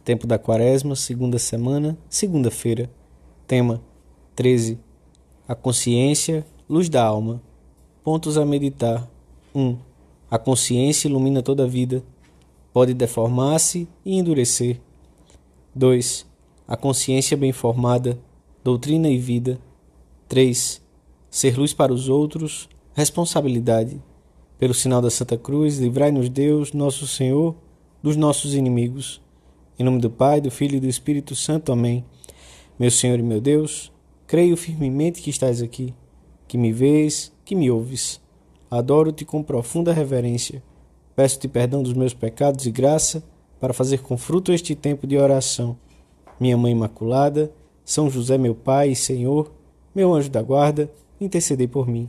Tempo da Quaresma, segunda semana, segunda-feira. Tema 13. A consciência, luz da alma. Pontos a meditar. 1. A consciência ilumina toda a vida. Pode deformar-se e endurecer. 2. A consciência bem formada, doutrina e vida. 3. Ser luz para os outros, responsabilidade. Pelo sinal da Santa Cruz, livrai-nos Deus, nosso Senhor, dos nossos inimigos. Em nome do Pai, do Filho e do Espírito Santo. Amém. Meu Senhor e meu Deus, creio firmemente que estás aqui, que me vês, que me ouves. Adoro-te com profunda reverência. Peço-te perdão dos meus pecados e graça para fazer com fruto este tempo de oração. Minha Mãe Imaculada, São José, meu Pai e Senhor, meu anjo da guarda, intercedei por mim.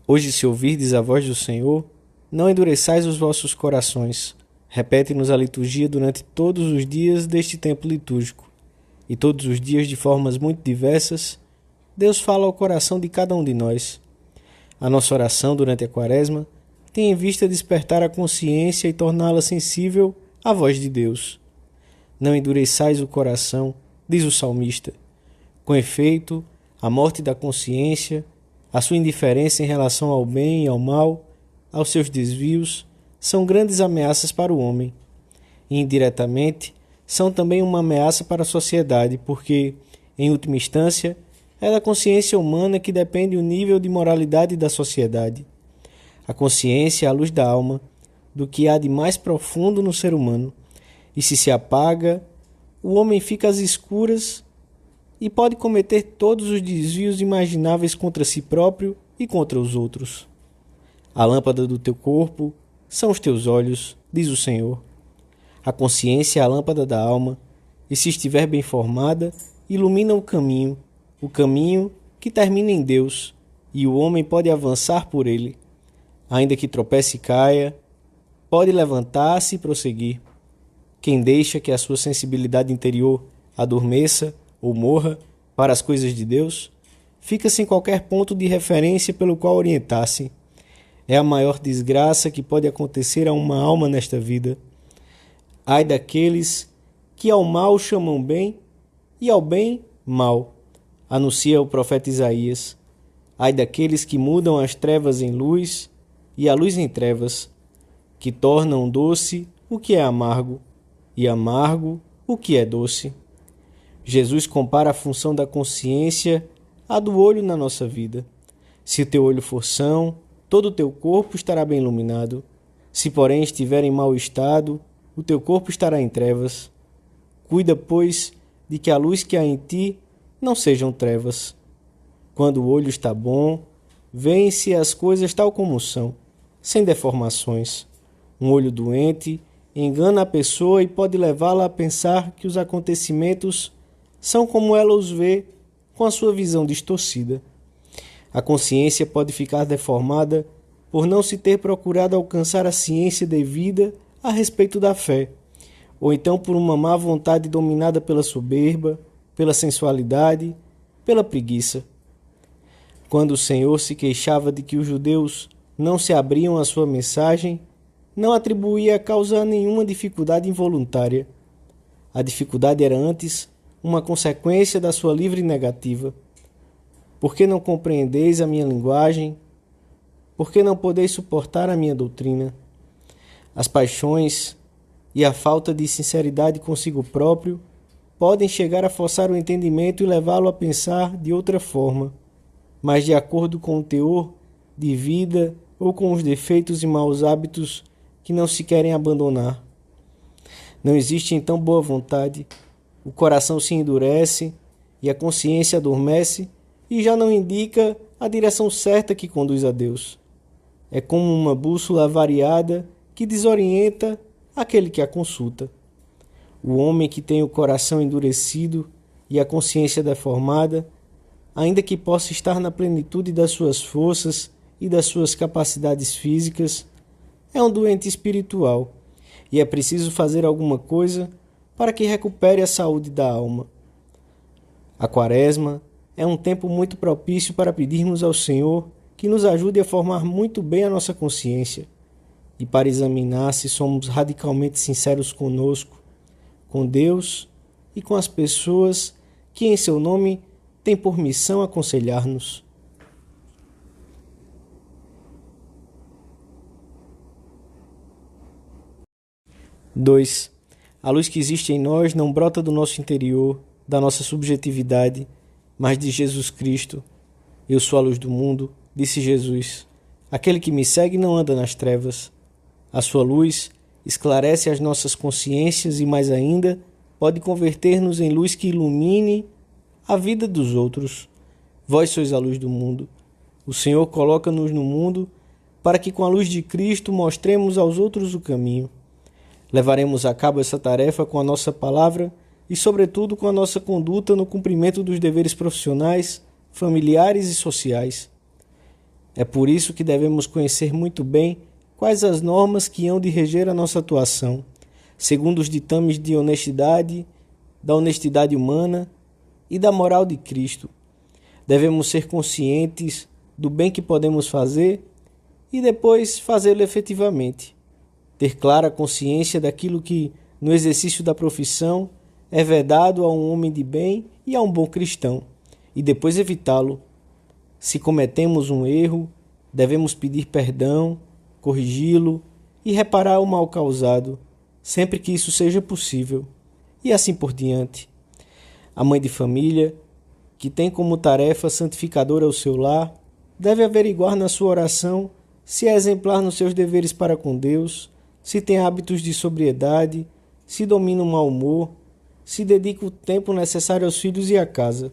Hoje, se ouvirdes a voz do Senhor, não endureçais os vossos corações. Repete-nos a liturgia durante todos os dias deste tempo litúrgico. E todos os dias, de formas muito diversas, Deus fala ao coração de cada um de nós. A nossa oração durante a Quaresma tem em vista despertar a consciência e torná-la sensível à voz de Deus. Não endureçais o coração, diz o salmista. Com efeito, a morte da consciência, a sua indiferença em relação ao bem e ao mal, aos seus desvios, são grandes ameaças para o homem. E, indiretamente, são também uma ameaça para a sociedade, porque, em última instância, é da consciência humana que depende o nível de moralidade da sociedade. A consciência é a luz da alma, do que há de mais profundo no ser humano, e se apaga, o homem fica às escuras e pode cometer todos os desvios imagináveis contra si próprio e contra os outros. A lâmpada do teu corpo são os teus olhos, diz o Senhor. A consciência é a lâmpada da alma, e se estiver bem formada, ilumina o caminho que termina em Deus, e o homem pode avançar por ele. Ainda que tropece e caia, pode levantar-se e prosseguir. Quem deixa que a sua sensibilidade interior adormeça ou morra para as coisas de Deus, fica sem qualquer ponto de referência pelo qual orientar-se. É a maior desgraça que pode acontecer a uma alma nesta vida. Ai daqueles que ao mal chamam bem e ao bem mal, anuncia o profeta Isaías. Ai daqueles que mudam as trevas em luz e a luz em trevas, que tornam doce o que é amargo e amargo o que é doce. Jesus compara a função da consciência à do olho na nossa vida. Se o teu olho for são, todo o teu corpo estará bem iluminado. Se, porém, estiver em mau estado, o teu corpo estará em trevas. Cuida, pois, de que a luz que há em ti não sejam trevas. Quando o olho está bom, vêem-se as coisas tal como são, sem deformações. Um olho doente engana a pessoa e pode levá-la a pensar que os acontecimentos são como ela os vê, com a sua visão distorcida. A consciência pode ficar deformada por não se ter procurado alcançar a ciência devida a respeito da fé, ou então por uma má vontade dominada pela soberba, pela sensualidade, pela preguiça. Quando o Senhor se queixava de que os judeus não se abriam à sua mensagem, não atribuía a causa a nenhuma dificuldade involuntária. A dificuldade era antes uma consequência da sua livre negativa. Por que não compreendeis a minha linguagem? Por que não podeis suportar a minha doutrina? As paixões e a falta de sinceridade consigo próprio podem chegar a forçar o entendimento e levá-lo a pensar de outra forma, mas de acordo com o teor de vida ou com os defeitos e maus hábitos que não se querem abandonar. Não existe então boa vontade. O coração se endurece e a consciência adormece e já não indica a direção certa que conduz a Deus. É como uma bússola avariada que desorienta aquele que a consulta. O homem que tem o coração endurecido e a consciência deformada, ainda que possa estar na plenitude das suas forças e das suas capacidades físicas, é um doente espiritual e é preciso fazer alguma coisa para que recupere a saúde da alma. A Quaresma é um tempo muito propício para pedirmos ao Senhor que nos ajude a formar muito bem a nossa consciência e para examinar se somos radicalmente sinceros conosco, com Deus e com as pessoas que em seu nome têm por missão aconselhar-nos. 2. A luz que existe em nós não brota do nosso interior, da nossa subjetividade, mas de Jesus Cristo. Eu sou a luz do mundo, disse Jesus. Aquele que me segue não anda nas trevas. A sua luz esclarece as nossas consciências e, mais ainda, pode converter-nos em luz que ilumine a vida dos outros. Vós sois a luz do mundo. O Senhor coloca-nos no mundo para que com a luz de Cristo mostremos aos outros o caminho. Levaremos a cabo essa tarefa com a nossa palavra e, sobretudo, com a nossa conduta no cumprimento dos deveres profissionais, familiares e sociais. É por isso que devemos conhecer muito bem quais as normas que hão de reger a nossa atuação, segundo os ditames de honestidade, da honestidade humana e da moral de Cristo. Devemos ser conscientes do bem que podemos fazer e depois fazê-lo efetivamente. Ter clara consciência daquilo que, no exercício da profissão, é vedado a um homem de bem e a um bom cristão, e depois evitá-lo. Se cometemos um erro, devemos pedir perdão, corrigi-lo e reparar o mal causado, sempre que isso seja possível, e assim por diante. A mãe de família, que tem como tarefa santificadora o seu lar, deve averiguar na sua oração se é exemplar nos seus deveres para com Deus, se tem hábitos de sobriedade, se domina o mau humor, se dedica o tempo necessário aos filhos e à casa.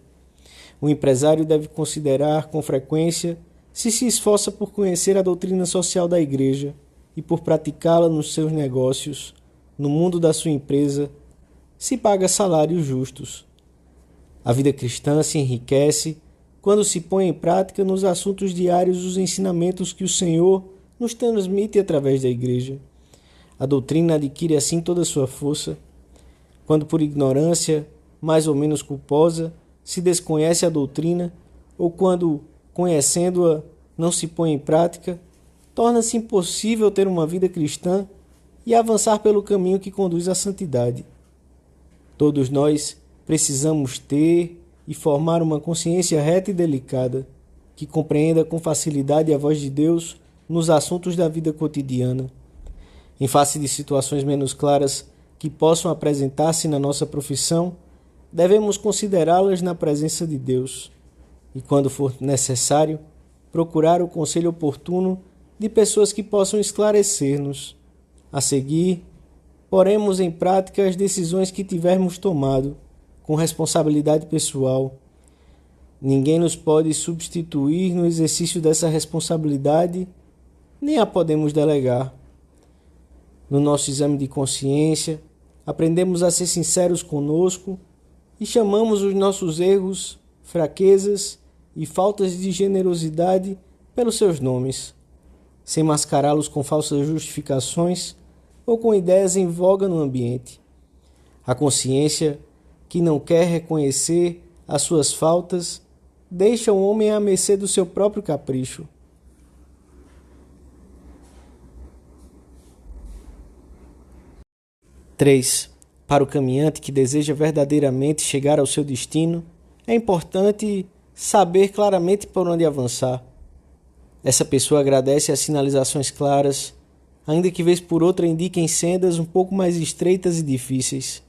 O empresário deve considerar com frequência se esforça por conhecer a doutrina social da Igreja e por praticá-la nos seus negócios, no mundo da sua empresa, se paga salários justos. A vida cristã se enriquece quando se põe em prática nos assuntos diários os ensinamentos que o Senhor nos transmite através da Igreja. A doutrina adquire assim toda a sua força. Quando por ignorância, mais ou menos culposa, se desconhece a doutrina, ou quando, conhecendo-a, não se põe em prática, torna-se impossível ter uma vida cristã e avançar pelo caminho que conduz à santidade. Todos nós precisamos ter e formar uma consciência reta e delicada, que compreenda com facilidade a voz de Deus nos assuntos da vida cotidiana. Em face de situações menos claras que possam apresentar-se na nossa profissão, devemos considerá-las na presença de Deus e, quando for necessário, procurar o conselho oportuno de pessoas que possam esclarecer-nos. A seguir, poremos em prática as decisões que tivermos tomado, com responsabilidade pessoal. Ninguém nos pode substituir no exercício dessa responsabilidade, nem a podemos delegar. No nosso exame de consciência, aprendemos a ser sinceros conosco e chamamos os nossos erros, fraquezas e faltas de generosidade pelos seus nomes, sem mascará-los com falsas justificações ou com ideias em voga no ambiente. A consciência, que não quer reconhecer as suas faltas, deixa o homem à mercê do seu próprio capricho. Três. Para o caminhante que deseja verdadeiramente chegar ao seu destino, é importante saber claramente por onde avançar. Essa pessoa agradece as sinalizações claras, ainda que vez por outra indiquem sendas um pouco mais estreitas e difíceis,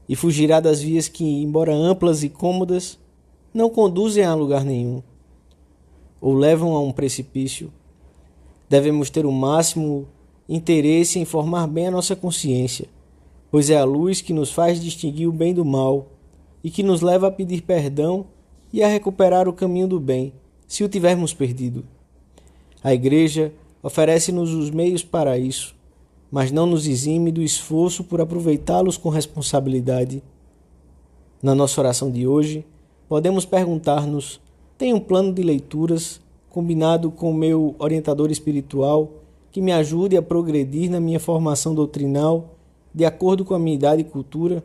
e fugirá das vias que, embora amplas e cômodas, não conduzem a lugar nenhum, ou levam a um precipício. Devemos ter o máximo interesse em formar bem a nossa consciência, pois é a luz que nos faz distinguir o bem do mal e que nos leva a pedir perdão e a recuperar o caminho do bem, se o tivermos perdido. A Igreja oferece-nos os meios para isso, mas não nos exime do esforço por aproveitá-los com responsabilidade. Na nossa oração de hoje, podemos perguntar-nos: tenho um plano de leituras combinado com o meu orientador espiritual que me ajude a progredir na minha formação doutrinal de acordo com a minha idade e cultura?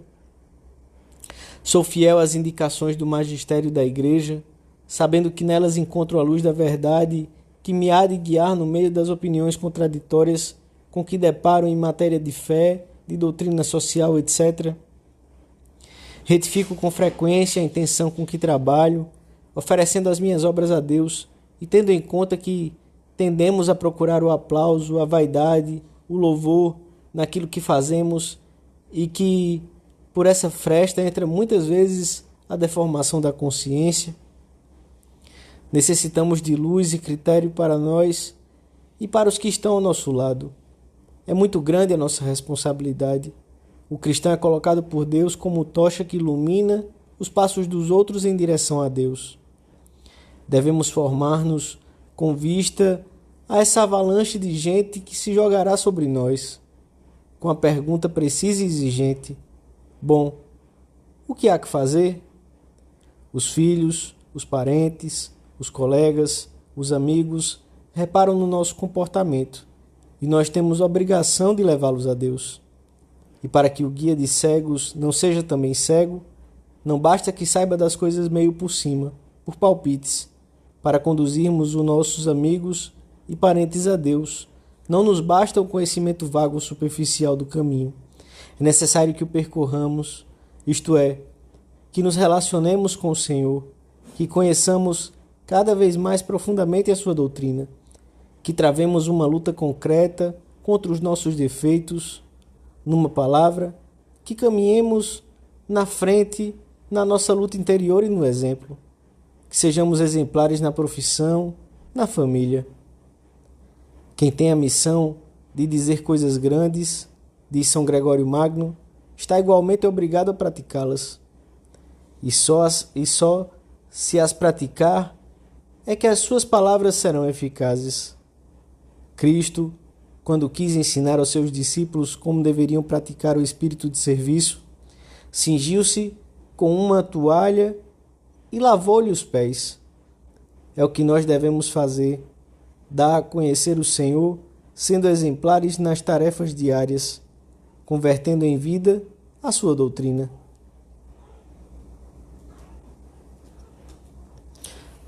Sou fiel às indicações do magistério da Igreja, sabendo que nelas encontro a luz da verdade que me há de guiar no meio das opiniões contraditórias com que deparo em matéria de fé, de doutrina social, etc. Retifico com frequência a intenção com que trabalho, oferecendo as minhas obras a Deus e tendo em conta que tendemos a procurar o aplauso, a vaidade, o louvor naquilo que fazemos e que por essa fresta entra muitas vezes a deformação da consciência. Necessitamos de luz e critério para nós e para os que estão ao nosso lado. É muito grande a nossa responsabilidade. O cristão é colocado por Deus como tocha que ilumina os passos dos outros em direção a Deus. Devemos formar-nos com vista a essa avalanche de gente que se jogará sobre nós, com a pergunta precisa e exigente: bom, o que há que fazer? Os filhos, os parentes, os colegas, os amigos reparam no nosso comportamento e nós temos a obrigação de levá-los a Deus. E para que o guia de cegos não seja também cego, não basta que saiba das coisas meio por cima, por palpites, para conduzirmos os nossos amigos e parentes a Deus. Não nos basta o conhecimento vago ou superficial do caminho. É necessário que o percorramos, isto é, que nos relacionemos com o Senhor, que conheçamos cada vez mais profundamente a sua doutrina, que travemos uma luta concreta contra os nossos defeitos, numa palavra, que caminhemos na frente na nossa luta interior e no exemplo, que sejamos exemplares na profissão, na família. Quem tem a missão de dizer coisas grandes, diz São Gregório Magno, está igualmente obrigado a praticá-las. E só se as praticar é que as suas palavras serão eficazes. Cristo, quando quis ensinar aos seus discípulos como deveriam praticar o espírito de serviço, cingiu-se com uma toalha e lavou-lhe os pés. É o que nós devemos fazer, dar a conhecer o Senhor, sendo exemplares nas tarefas diárias, convertendo em vida a sua doutrina.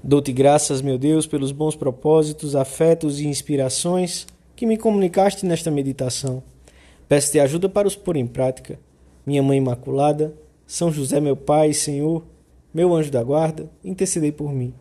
Dou-te graças, meu Deus, pelos bons propósitos, afetos e inspirações que me comunicaste nesta meditação. Peço-te ajuda para os pôr em prática. Minha Mãe Imaculada, São José, meu Pai e Senhor, meu anjo da guarda, intercedei por mim.